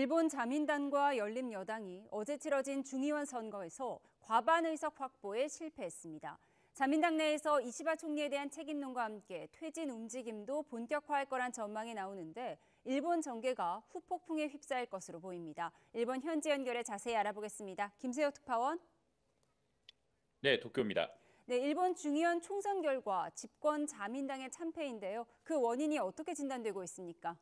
일본 자민당과 열린여당이 어제 치러진 중의원 선거에서 과반 의석 확보에 실패했습니다. 자민당 내에서 이시바 총리에 대한 책임론과 함께 퇴진 움직임도 본격화할 거란 전망이 나오는데 일본 정계가 후폭풍에 휩싸일 것으로 보입니다. 일본 현지 연결해 자세히 알아보겠습니다. 김세호 특파원. 네, 도쿄입니다. 네, 일본 중의원 총선 결과 집권 자민당의 참패인데요. 그 원인이 어떻게 진단되고 있습니까?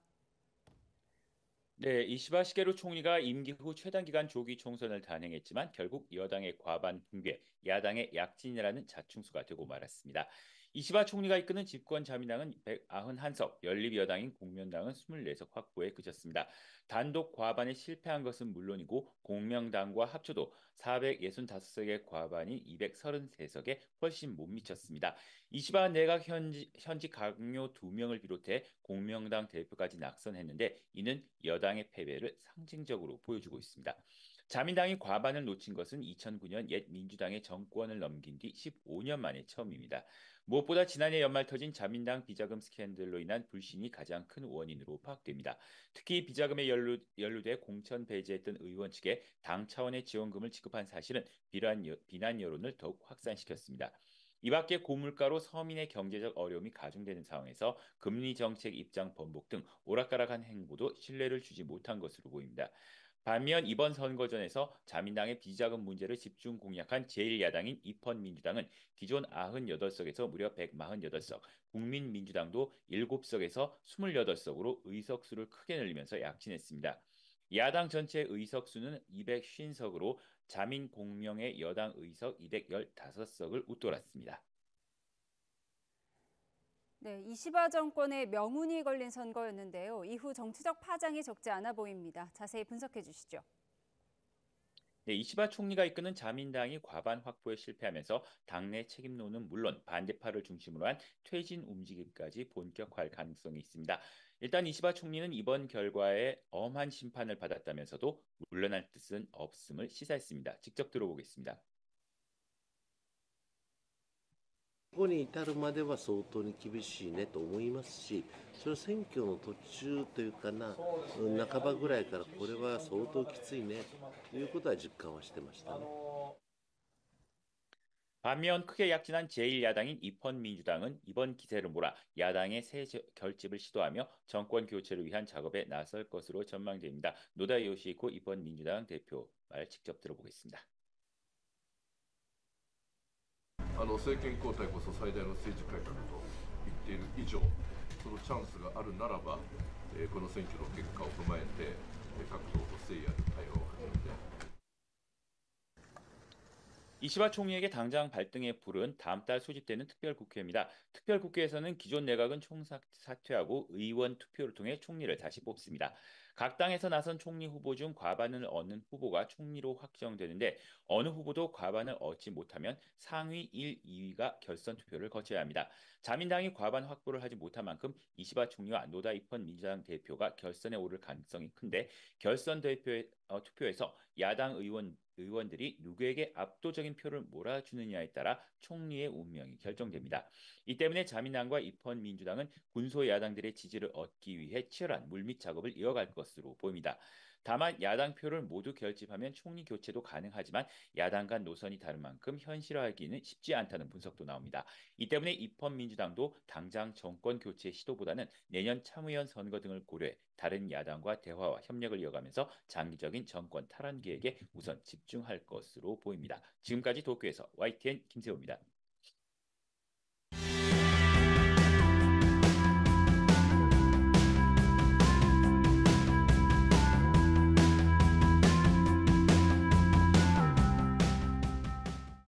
네, 이시바 시게루 총리가 임기 후 최단기간 조기 총선을 단행했지만 결국 여당의 과반 붕괴, 야당의 약진이라는 자충수가 되고 말았습니다. 이시바 총리가 이끄는 집권 자민당은 191석, 연립여당인 공명당은 24석 확보에 그쳤습니다. 단독 과반에 실패한 것은 물론이고 공명당과 합쳐도 465석의 과반인 233석에 훨씬 못 미쳤습니다. 이시바 내각 현직 강요 2명을 비롯해 공명당 대표까지 낙선했는데 이는 여당의 패배를 상징적으로 보여주고 있습니다. 자민당이 과반을 놓친 것은 2009년 옛 민주당의 정권을 넘긴 뒤 15년 만에 처음입니다. 무엇보다 지난해 연말 터진 자민당 비자금 스캔들로 인한 불신이 가장 큰 원인으로 파악됩니다. 특히 비자금에 연루돼 공천 배제했던 의원 측에 당 차원의 지원금을 지급한 사실은 비난 여론을 더욱 확산시켰습니다. 이 밖에 고물가로 서민의 경제적 어려움이 가중되는 상황에서 금리 정책 입장 번복 등 오락가락한 행보도 신뢰를 주지 못한 것으로 보입니다. 반면 이번 선거전에서 자민당의 비자금 문제를 집중 공략한 제1야당인 입헌민주당은 기존 98석에서 무려 148석, 국민민주당도 7석에서 28석으로 의석수를 크게 늘리면서 약진했습니다. 야당 전체 의석수는 250석으로 자민 공명의 여당 의석 215석을 웃돌았습니다. 네, 이시바 정권의 명운이 걸린 선거였는데요. 이후 정치적 파장이 적지 않아 보입니다. 자세히 분석해 주시죠. 네, 이시바 총리가 이끄는 자민당이 과반 확보에 실패하면서 당내 책임론은 물론 반대파를 중심으로 한 퇴진 움직임까지 본격화할 가능성이 있습니다. 일단 이시바 총리는 이번 결과에 엄한 심판을 받았다면서도 물러날 뜻은 없음을 시사했습니다. 직접 들어보겠습니다. ここに至るまでは相当に厳しいねと思いますし、それは選挙の途中というかな、半ばぐらいからこれは相当きついねということは実感はしてましたね。 반면 크게 약진한 제1야당인 입헌민주당은 이번 기세를 몰아 야당의 새 결집을 시도하며 정권 교체를 위한 작업에 나설 것으로 전망됩니다. 노다 요시히코 입헌민주당 대표 말 직접 들어보겠습니다. 政権交代こそ最大の政治改革と言っている以上、そのチャンスがあるならば、この選挙の結果を踏まえて、各党と誠意ある対話を始めて 이시바 총리에게 당장 발등에 불은 다음 달 소집되는 특별국회입니다. 특별국회에서는 기존 내각은 총사퇴하고 의원 투표를 통해 총리를 다시 뽑습니다. 각 당에서 나선 총리 후보 중 과반을 얻는 후보가 총리로 확정되는데 어느 후보도 과반을 얻지 못하면 상위 1, 2위가 결선 투표를 거쳐야 합니다. 자민당이 과반 확보를 하지 못한 만큼 이시바 총리와 노다 이펀 민주당 대표가 결선에 오를 가능성이 큰데 결선 투표에서 야당 의원들이 누구에게 압도적인 표를 몰아주느냐에 따라 총리의 운명이 결정됩니다. 이 때문에 자민당과 입헌민주당은 군소 야당들의 지지를 얻기 위해 치열한 물밑 작업을 이어갈 것으로 보입니다. 다만 야당 표를 모두 결집하면 총리 교체도 가능하지만 야당 간 노선이 다른 만큼 현실화하기는 쉽지 않다는 분석도 나옵니다. 이 때문에 입헌민주당도 당장 정권 교체 시도보다는 내년 참의원 선거 등을 고려해 다른 야당과 대화와 협력을 이어가면서 장기적인 정권 탈환 계획에 우선 집중할 것으로 보입니다. 지금까지 도쿄에서 YTN 김세호입니다.